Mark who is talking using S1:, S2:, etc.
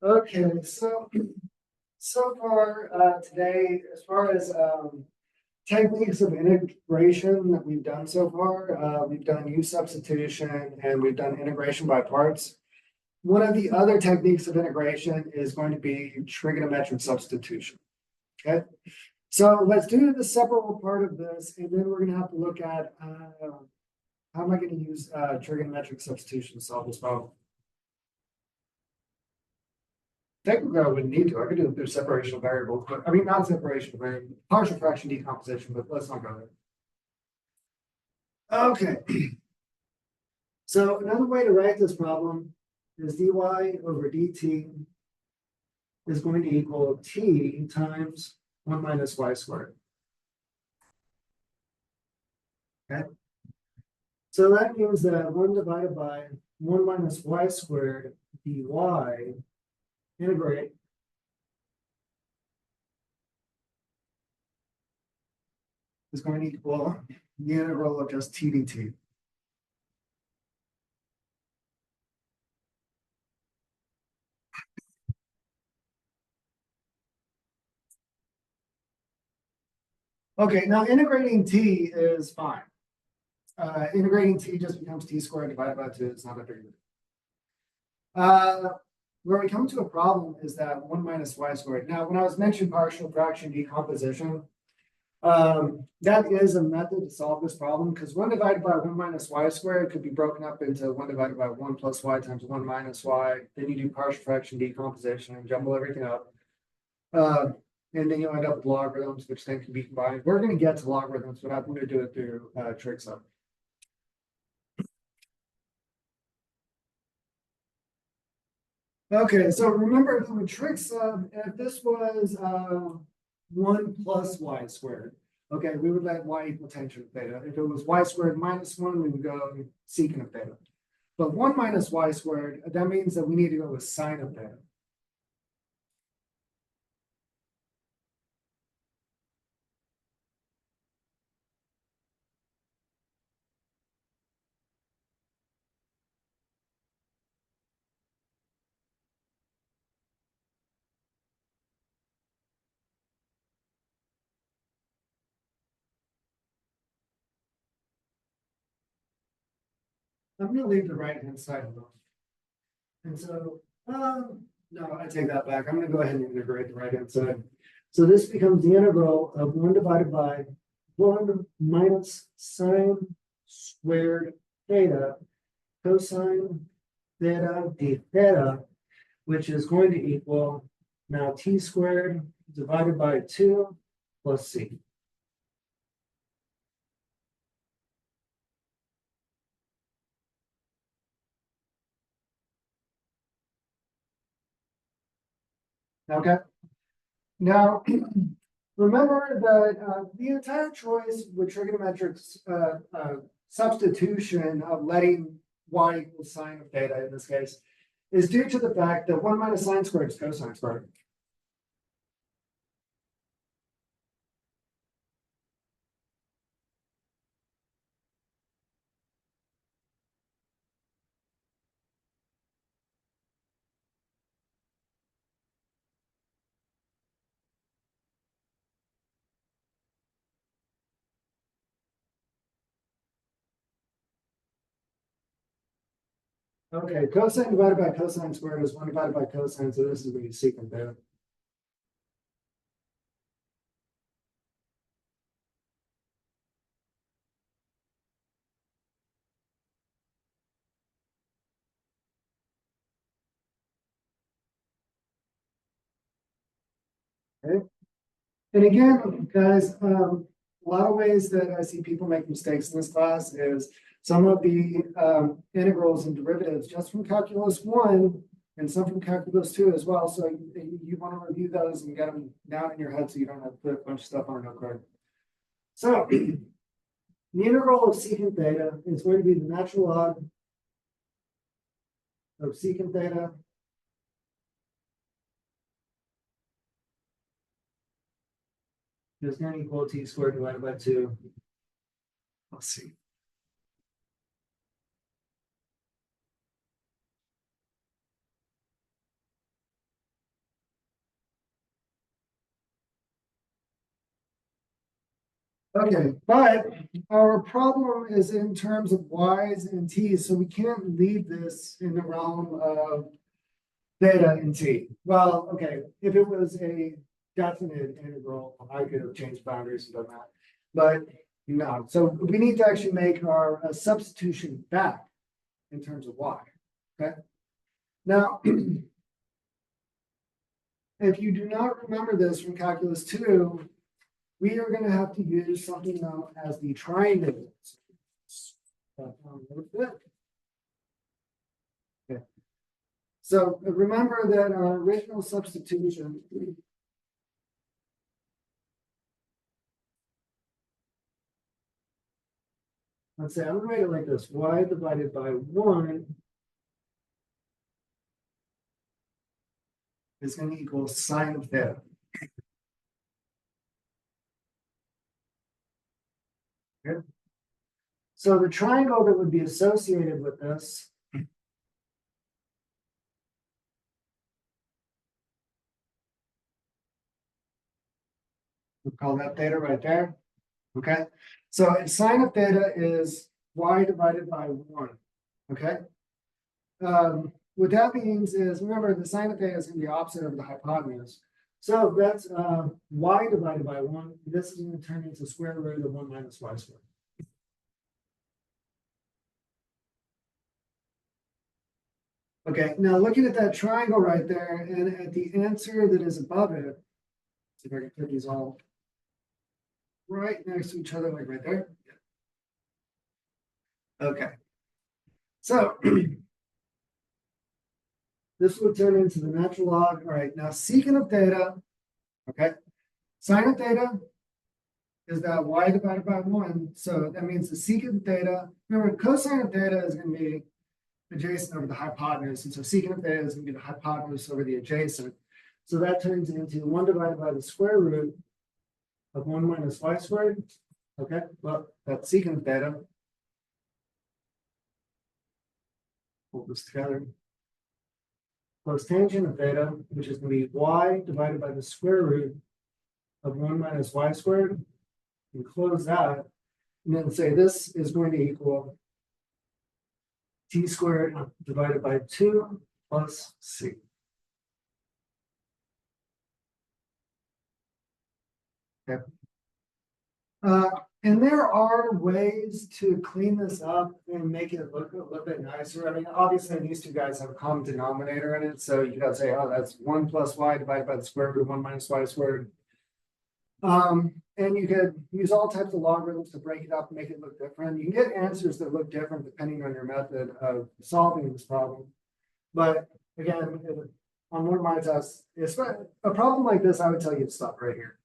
S1: Okay, so far today, as far as techniques of integration that we've done so far, we've done use substitution and we've done integration by parts. One of the other techniques of integration is going to be trigonometric substitution. Okay, so let's do the separable part of this, and then we're going to have to look at how am I going to use trigonometric substitution to solve this problem. Technically, I wouldn't need to. I could do it through separation of variables, but I mean, not separation of variables, partial fraction decomposition, but let's not go there. Okay. So another way to write this problem is dy over dt is going to equal t times 1 minus y squared. Okay. So that means that 1 divided by 1 minus y squared dy integrate is going to equal the integral of just t dt. Okay, now integrating t is fine. Integrating t just becomes t squared divided by 2. It's not a big deal. Where we come to a problem is that 1 minus y squared. Now, when I was mentioning partial fraction decomposition, that is a method to solve this problem because 1 divided by 1 minus y squared could be broken up into 1 divided by 1 plus y times 1 minus y. Then you do partial fraction decomposition and jumble everything up. And then you'll end up with logarithms, which then can be combined. We're going to get to logarithms, but I'm going to do it through trig sum. Okay, so remember with trig sum, if this was 1 plus y squared, okay, we would let y equal tangent of theta. If it was y squared minus 1, we would go secant of theta. But 1 minus y squared, that means that we need to go with sine of theta. I'm going to leave the right-hand side alone. And so, no, I take that back. I'm going to go ahead and integrate the right-hand side. So this becomes the integral of 1 divided by 1 minus sine squared theta cosine theta d theta, which is going to equal now t squared divided by 2 plus c. Okay. Now, remember that the entire choice with trigonometric substitution of letting y equal sine of theta in this case is due to the fact that 1 minus sine squared is cosine squared. Okay, cosine divided by cosine squared is 1 divided by cosine, so this is going to be secant theta. Okay. And again, guys, a lot of ways that I see people make mistakes in this class is some of the integrals and derivatives just from calculus 1 and some from calculus 2 as well. So you want to review those and get them down in your head so you don't have to put a bunch of stuff on a note card. So the integral of secant theta is going to be the natural log of secant theta is going to equal t squared divided by 2. Let's see. Okay, but our problem is in terms of y's and t's, so we can't leave this in the realm of theta and t. Well, okay, if it was a definite integral, I could have changed boundaries and done that. But no, so we need to actually make our substitution back in terms of y. Okay. Now, if you do not remember this from calculus 2, we are going to have to use something known as the triangle. Okay. So remember that our original substitution, let's say I would write it like this: y divided by 1 is going to equal sine of theta. Okay. So the triangle that would be associated with this we'll call that theta right there. Okay. So sine of theta is y divided by 1. Okay. What that means is, remember, the sine of theta is going to be opposite of the hypotenuse. So that's y divided by 1. This is going to turn into square root of 1 minus y squared. Okay, now looking at that triangle right there, and at the answer that is above it, see if I can put these all right next to each other, like right there. Okay. So this would turn into the natural log. All right, now secant of theta, okay, sine of theta is that y divided by 1. So that means the secant of theta, remember, cosine of theta is going to be adjacent over the hypotenuse. And so secant of theta is going to be the hypotenuse over the adjacent. So that turns into 1 divided by the square root of 1 minus y squared. Okay, well, that's secant of theta. Pull this together. Plus tangent of theta, which is going to be y divided by the square root of 1 minus y squared. And close that. And then say this is going to equal t squared divided by 2 plus c. Okay. And there are ways to clean this up and make it look a little bit nicer. I mean, obviously these two guys have a common denominator in it. So you gotta say, oh, that's 1 plus y divided by the square root of 1 minus y squared. And you could use all types of logarithms to break it up and make it look different. You can get answers that look different depending on your method of solving this problem. But again, on one of my tests, a problem like this, I would tell you to stop right here.